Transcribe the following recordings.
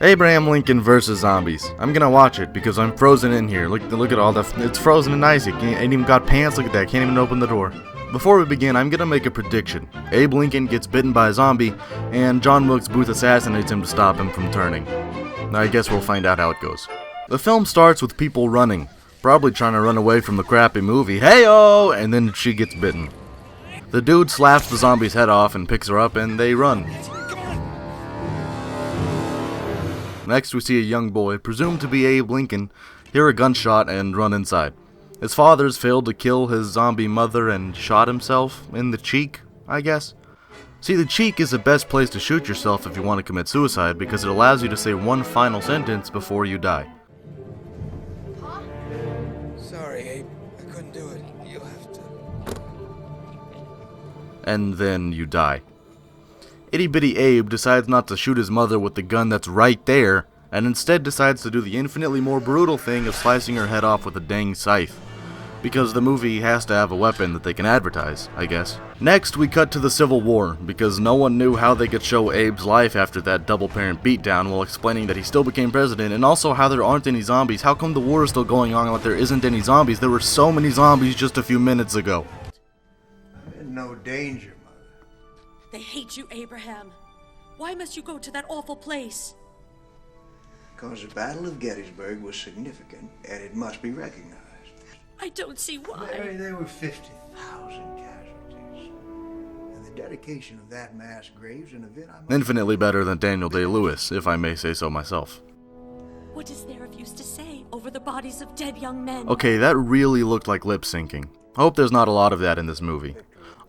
Abraham Lincoln versus zombies. I'm gonna watch it because I'm frozen in here. Look at all the. It's frozen and icy. Ain't even got pants. Look at that. Can't even open the door. Before we begin, I'm gonna make a prediction. Abe Lincoln gets bitten by a zombie, and John Wilkes Booth assassinates him to stop him from turning. I guess we'll find out how it goes. The film starts with people running, probably trying to run away from the crappy movie. Hey-oh! And then she gets bitten. The dude slaps the zombie's head off and picks her up, and they run. Next, we see a young boy, presumed to be Abe Lincoln, hear a gunshot and run inside. His father's failed to kill his zombie mother and shot himself in the cheek, I guess. See, the cheek is the best place to shoot yourself if you want to commit suicide because it allows you to say one final sentence before you die. Huh? Sorry, Abe. I couldn't do it. You'll have to. And then you die. Itty-bitty Abe decides not to shoot his mother with the gun that's right there, and instead decides to do the infinitely more brutal thing of slicing her head off with a dang scythe. Because the movie has to have a weapon that they can advertise, I guess. Next, we cut to the Civil War, because no one knew how they could show Abe's life after that double-parent beatdown while explaining that he still became president, and also how there aren't any zombies. How come the war is still going on like there isn't any zombies? There were so many zombies just a few minutes ago. I'm in no danger. They hate you, Abraham. Why must you go to that awful place? Because the Battle of Gettysburg was significant, and it must be recognized. I don't see why. Mary, there were 50,000 casualties. And the dedication of that mass graves an event I must... Infinitely better than Daniel Day-Lewis, if I may say so myself. What is there of use to say over the bodies of dead young men? Okay, that really looked like lip syncing. Hope there's not a lot of that in this movie.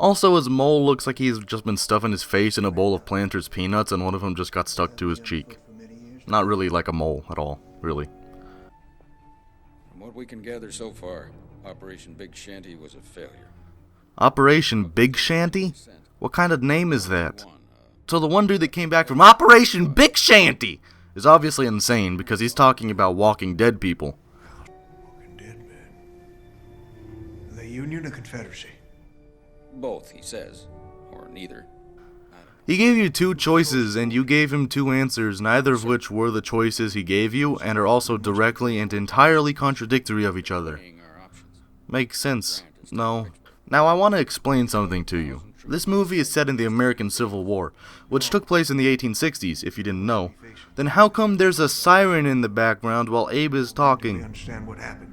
Also, his mole looks like he's just been stuffing his face in a bowl of Planters peanuts and one of them just got stuck to his cheek. Not really like a mole at all, really. From what we can gather so far, Operation Big Shanty was a failure. Operation Big Shanty? What kind of name is that? So the one dude that came back from Operation Big Shanty is obviously insane because he's talking about Walking Dead people. Walking Dead men. The Union or Confederacy? Both, he says. Or neither. He gave you two choices, and you gave him two answers, neither of which were the choices he gave you, and are also directly and entirely contradictory of each other. Makes sense. No. Now I want to explain something to you. This movie is set in the American Civil War, which took place in the 1860s, if you didn't know. Then how come there's a siren in the background while Abe is talking? Understand what happened.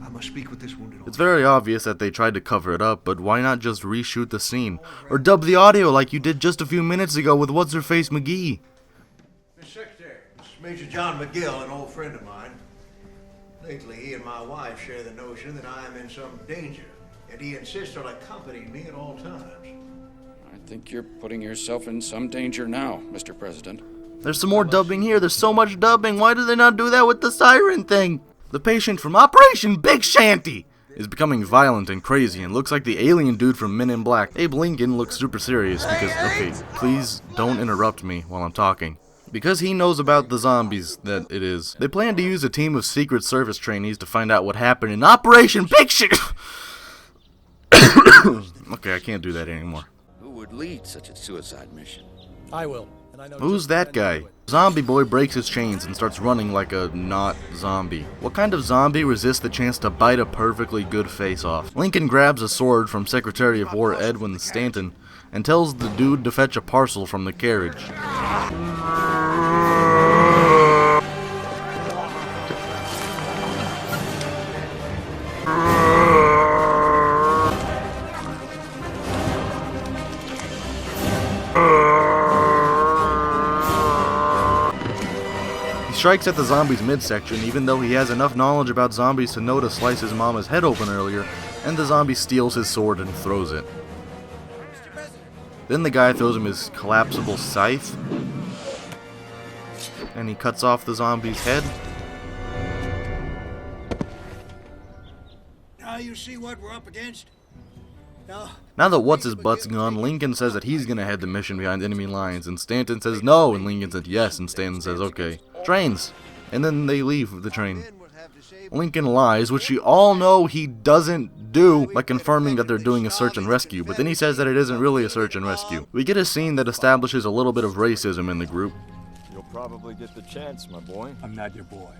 I must speak with this wounded. It's very obvious that they tried to cover it up, but why not just reshoot the scene? Or dub the audio like you did just a few minutes ago with What's-Her-Face McGee? Mr. Secretary, this is Major John McGill, an old friend of mine. Lately, he and my wife share the notion that I am in some danger, and he insists on accompanying me at all times. I think you're putting yourself in some danger now, Mr. President. There's some more dubbing here. There's so much dubbing. Why do they not do that with the siren thing? The patient from Operation Big Shanty is becoming violent and crazy and looks like the alien dude from Men in Black. Abe Lincoln looks super serious because, okay, please don't interrupt me while I'm talking. Because he knows about the zombies that it is. They plan to use a team of Secret Service trainees to find out what happened in Operation Big Shanty. Okay, I can't do that anymore. Who would lead such a suicide mission? I will. And I know Who's that guy? Zombie boy breaks his chains and starts running like a not zombie. What kind of zombie resists the chance to bite a perfectly good face off? Lincoln grabs a sword from Secretary of War Edwin Stanton and tells the dude to fetch a parcel from the carriage. He strikes at the zombie's midsection, even though he has enough knowledge about zombies to know to slice his mama's head open earlier, and the zombie steals his sword and throws it. Then the guy throws him his collapsible scythe, and he cuts off the zombie's head. Now you see what we're up against? Now that What's-His-Butt's gone, Lincoln says that he's gonna head the mission behind enemy lines, and Stanton says no, and Lincoln says yes, and Stanton says okay. Trains! And then they leave the train. Lincoln lies, which you all know he doesn't do, by confirming that they're doing a search and rescue, but then he says that it isn't really a search and rescue. We get a scene that establishes a little bit of racism in the group. probably get the chance, my boy. I'm not your boy.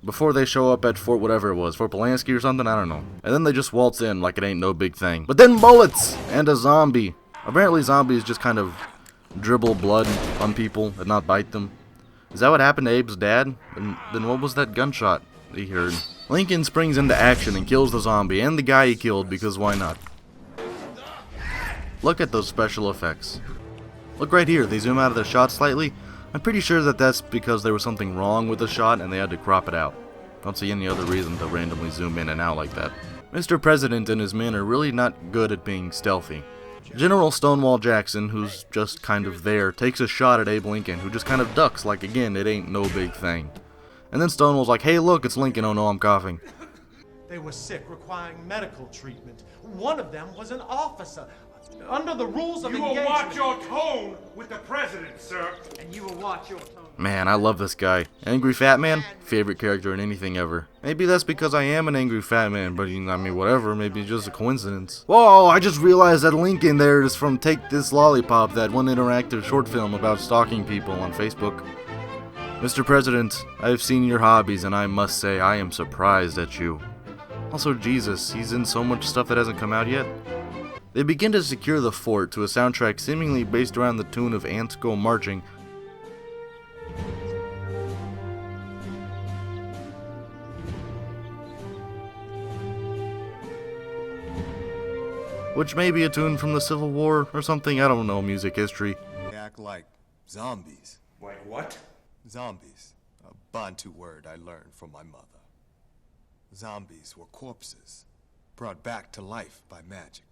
Before they show up at Fort whatever it was, Fort Polanski or something, I don't know. And then they just waltz in like it ain't no big thing. But then bullets! And a zombie. Apparently zombies just kind of dribble blood on people and not bite them. Is that what happened to Abe's dad? And then what was that gunshot he heard? Lincoln springs into action and kills the zombie and the guy he killed because why not? Look at those special effects. Look right here, they zoom out of the shot slightly. I'm pretty sure that that's because there was something wrong with the shot and they had to crop it out. Don't see any other reason to randomly zoom in and out like that. Mr. President and his men are really not good at being stealthy. General Stonewall Jackson, who's just kind of there, takes a shot at Abe Lincoln, who just kind of ducks like, again, it ain't no big thing. And then Stonewall's like, hey look, it's Lincoln, oh no, I'm coughing. They were sick, requiring medical treatment. One of them was an officer. Under the rules of engagement... You will watch your tone with the president, sir. And you will watch your tone. Man, I love this guy. Angry Fat Man? Favorite character in anything ever. Maybe that's because I am an angry fat man, but I mean, whatever, maybe it's just a coincidence. Whoa, I just realized that Lincoln there is from Take This Lollipop, that one interactive short film about stalking people on Facebook. Mr. President, I've seen your hobbies, and I must say I am surprised at you. Also, Jesus, he's in so much stuff that hasn't come out yet. They begin to secure the fort to a soundtrack seemingly based around the tune of Ants Go Marching. Which may be a tune from the Civil War or something, I don't know music history. They act like zombies. Wait, what? Zombies. A Bantu word I learned from my mother. Zombies were corpses, brought back to life by magic.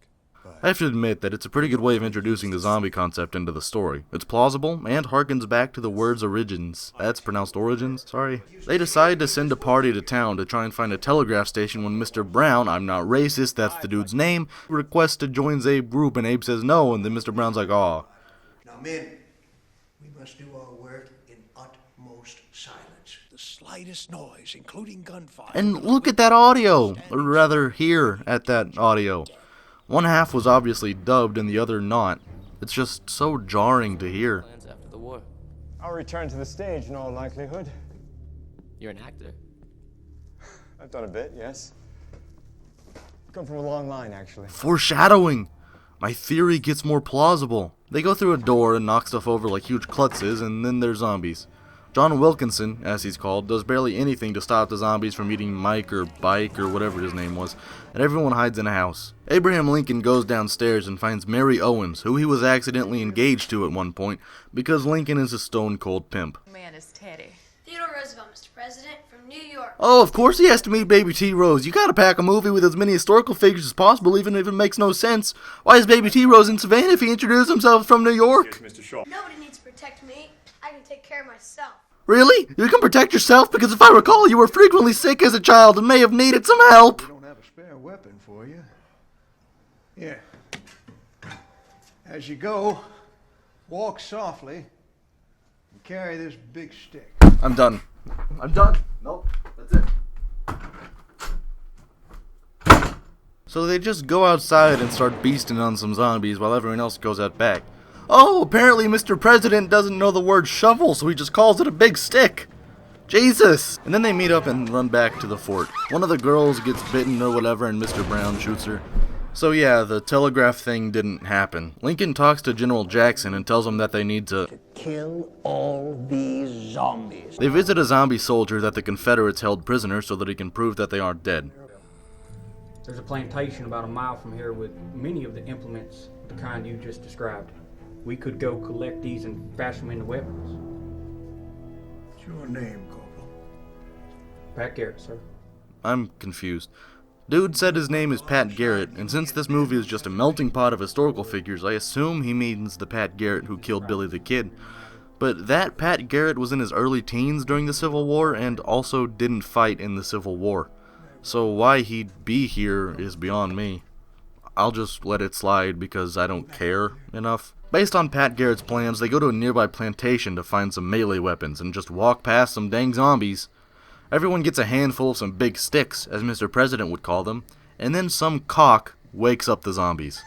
I have to admit that it's a pretty good way of introducing the zombie concept into the story. It's plausible and harkens back to the word's origins. That's pronounced origins, sorry. They decide to send a party to town to try and find a telegraph station when Mr. Brown, I'm not racist, that's the dude's name, requests to join Abe's group and Abe says no, and then Mr. Brown's like, aw. Now, men, we must do our work in utmost silence. The slightest noise, including gunfire. And look at that audio, or rather hear at that audio. One half was obviously dubbed and the other not. It's just so jarring to hear. Plans after the war. I'll return to the stage in all likelihood. You're an actor. I've done a bit, yes. Come from a long line, actually. Foreshadowing! My theory gets more plausible. They go through a door and knock stuff over like huge klutzes, and then they're zombies. John Wilkinson, as he's called, does barely anything to stop the zombies from eating Mike or Bike or whatever his name was, and everyone hides in a house. Abraham Lincoln goes downstairs and finds Mary Owens, who he was accidentally engaged to at one point, because Lincoln is a stone-cold pimp. Man is Teddy. Theodore Roosevelt, Mr. President, from New York. Oh, of course he has to meet Baby T. Rose. You gotta pack a movie with as many historical figures as possible, even if it makes no sense. Why is Baby T. Rose in Savannah if he introduced himself from New York? Yes, Mr. Shaw. Nobody needs to protect me. I can take care of myself. Really? You can protect yourself? Because if I recall, you were frequently sick as a child and may have needed some help. We don't have a spare weapon for you. Here. As you go, walk softly and carry this big stick. I'm done. I'm done. Nope. That's it. So they just go outside and start beasting on some zombies while everyone else goes out back. Oh, apparently Mr. President doesn't know the word shovel, so he just calls it a big stick. Jesus! And then they meet up and run back to the fort. One of the girls gets bitten or whatever and Mr. Brown shoots her. So yeah, the telegraph thing didn't happen. Lincoln talks to General Jackson and tells him that they need to kill all these zombies. They visit a zombie soldier that the Confederates held prisoner so that he can prove that they aren't dead. There's a plantation about a mile from here with many of the implements of the kind you just described. We could go collect these and fashion them into weapons. What's your name, Corporal? Pat Garrett, sir. I'm confused. Dude said his name is Pat Garrett, and since this movie is just a melting pot of historical figures, I assume he means the Pat Garrett who killed Billy the Kid. But that Pat Garrett was in his early teens during the Civil War and also didn't fight in the Civil War. So why he'd be here is beyond me. I'll just let it slide because I don't care enough. Based on Pat Garrett's plans, they go to a nearby plantation to find some melee weapons and just walk past some dang zombies. Everyone gets a handful of some big sticks, as Mr. President would call them, and then some cock wakes up the zombies.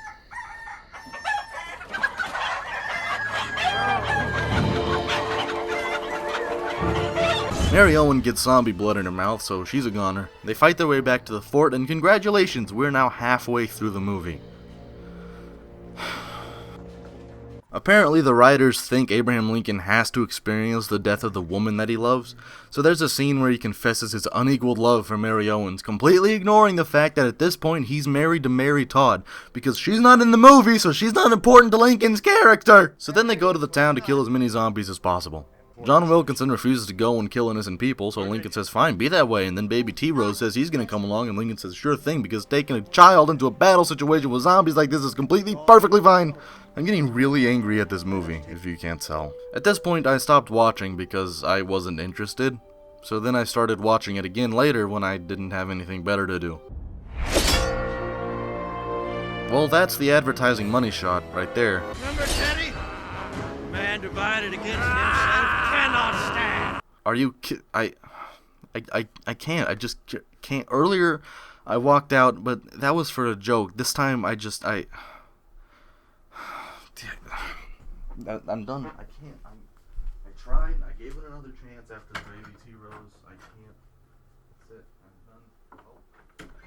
Mary Owen gets zombie blood in her mouth, so she's a goner. They fight their way back to the fort, and congratulations, we're now halfway through the movie. Apparently, the writers think Abraham Lincoln has to experience the death of the woman that he loves, so there's a scene where he confesses his unequaled love for Mary Owens, completely ignoring the fact that at this point he's married to Mary Todd, because she's not in the movie, so she's not important to Lincoln's character! So then they go to the town to kill as many zombies as possible. John Wilkinson refuses to go and kill innocent people, so Lincoln says, fine, be that way, and then baby T-Rose says he's gonna come along, and Lincoln says, sure thing, because taking a child into a battle situation with zombies like this is perfectly fine. I'm getting really angry at this movie, if you can't tell. At this point, I stopped watching because I wasn't interested, so then I started watching it again later when I didn't have anything better to do. Well, that's the advertising money shot right there. Remember, Teddy? Man divided against himself cannot stand. Are you I can't. I just can't. Earlier, I walked out, but that was for a joke. This time, I'm done. I can't. I tried. I gave it another chance after baby T-Rose. I can't. That's it.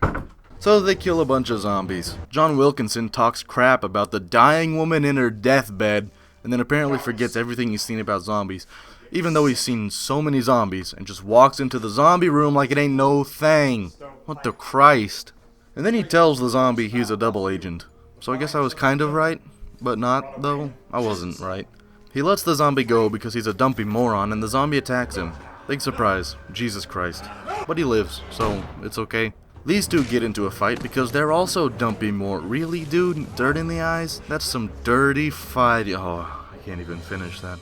I'm done. Oh. So they kill a bunch of zombies. John Wilkinson talks crap about the dying woman in her deathbed, and then apparently forgets everything he's seen about zombies, even though he's seen so many zombies, and just walks into the zombie room like it ain't no thing. What the Christ? And then he tells the zombie he's a double agent. So I guess I was kind of right. But not, though. I wasn't right. He lets the zombie go because he's a dumpy moron, and the zombie attacks him. Big surprise. Jesus Christ. But he lives, so it's okay. These two get into a fight because they're also dumpy Really, dude? Dirt in the eyes? That's some dirty fight. Oh, I can't even finish that.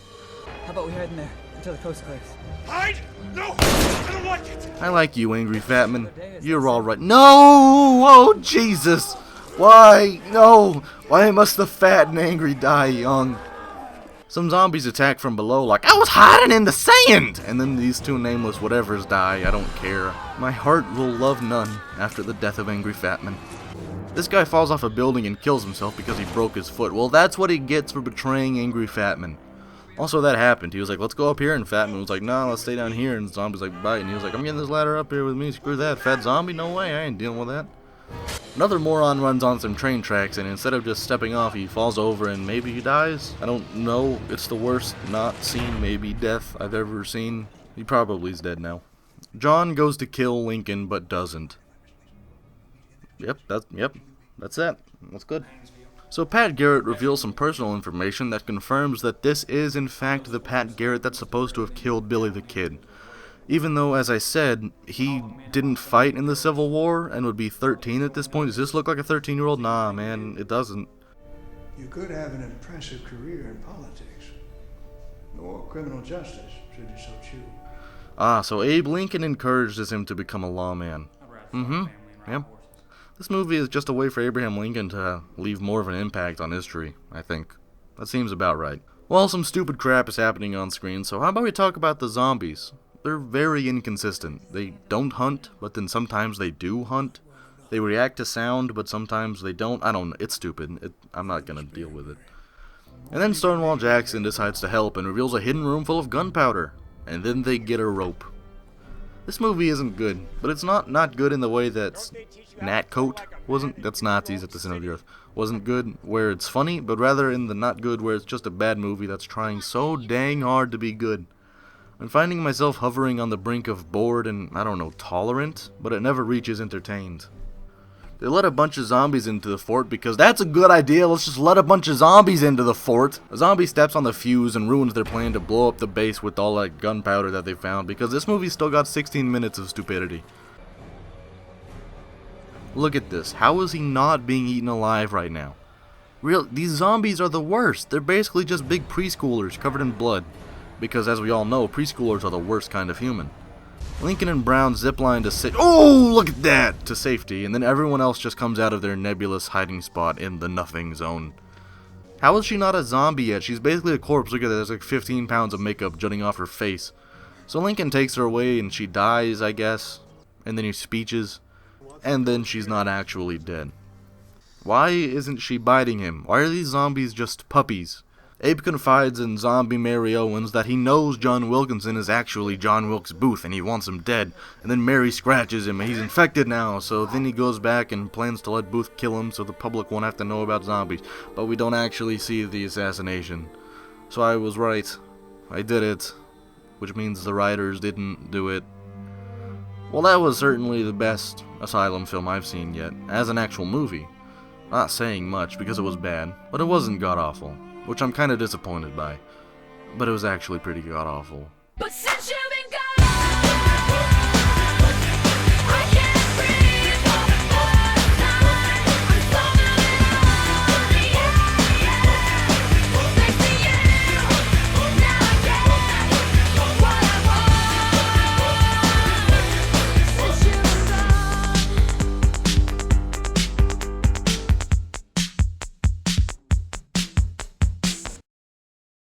How about we hide in there until the coast clears? Hide? No! I don't like it! I like you, angry fatman. You're alright. No! Oh, Jesus! Why? No! Why must the fat and angry die young? Some zombies attack from below like, I was hiding in the sand! And then these two nameless whatevers die. I don't care. My heart will love none after the death of angry fatman. This guy falls off a building and kills himself because he broke his foot. Well, that's what he gets for betraying angry fatman. Also, that happened. He was like, let's go up here, and Fatman was like, no, let's stay down here, and the zombie's like, bite, and he was like, I'm getting this ladder up here with me, screw that, fat zombie, no way, I ain't dealing with that. Another moron runs on some train tracks, and instead of just stepping off, he falls over, and maybe he dies? I don't know, it's the worst not seen, maybe, death I've ever seen. He probably is dead now. John goes to kill Lincoln, but doesn't. Yep, that's that. That's good. So Pat Garrett reveals some personal information that confirms that this is in fact the Pat Garrett that's supposed to have killed Billy the Kid. Even though, as I said, he didn't fight in the Civil War and would be 13 at this point. Does this look like a 13-year-old? Nah, man, it doesn't. You could have an impressive career in politics, or criminal justice, should you so choose. Ah, so Abe Lincoln encourages him to become a lawman. Yep. This movie is just a way for Abraham Lincoln to leave more of an impact on history, I think. That seems about right. Well, some stupid crap is happening on screen, so how about we talk about the zombies? They're very inconsistent. They don't hunt, but then sometimes they do hunt. They react to sound, but sometimes they don't. I don't know. It's stupid. I'm not gonna deal with it. And then Stonewall Jackson decides to help and reveals a hidden room full of gunpowder. And then they get a rope. This movie isn't good, but it's not good in the way that Nat Coat wasn't. That's Nazis at the center of the earth. Wasn't good where it's funny, but rather in the not good where it's just a bad movie that's trying so dang hard to be good. I'm finding myself hovering on the brink of bored and, I don't know, tolerant, but it never reaches entertained. They let a bunch of zombies into the fort because that's a good idea. Let's just let a bunch of zombies into the fort. A zombie steps on the fuse and ruins their plan to blow up the base with all that gunpowder that they found because this movie still got 16 minutes of stupidity. Look at this. How is he not being eaten alive right now? These zombies are the worst. They're basically just big preschoolers covered in blood. Because as we all know, preschoolers are the worst kind of human. Lincoln and Brown zipline to safety, and then everyone else just comes out of their nebulous hiding spot in the nothing zone. How is she not a zombie yet? She's basically a corpse. Look at that, there's like 15 pounds of makeup jutting off her face. So Lincoln takes her away and she dies, I guess. And then he speeches. And then she's not actually dead. Why isn't she biting him? Why are these zombies just puppies? Abe confides in zombie Mary Owens that he knows John Wilkinson is actually John Wilkes Booth and he wants him dead, and then Mary scratches him and he's infected now, so then he goes back and plans to let Booth kill him so the public won't have to know about zombies, but we don't actually see the assassination. So I was right. I did it, which means the writers didn't do it. Well, that was certainly the best Asylum film I've seen yet, as an actual movie. Not saying much because it was bad, but it wasn't god-awful, which I'm kinda disappointed by. But it was actually pretty god-awful. But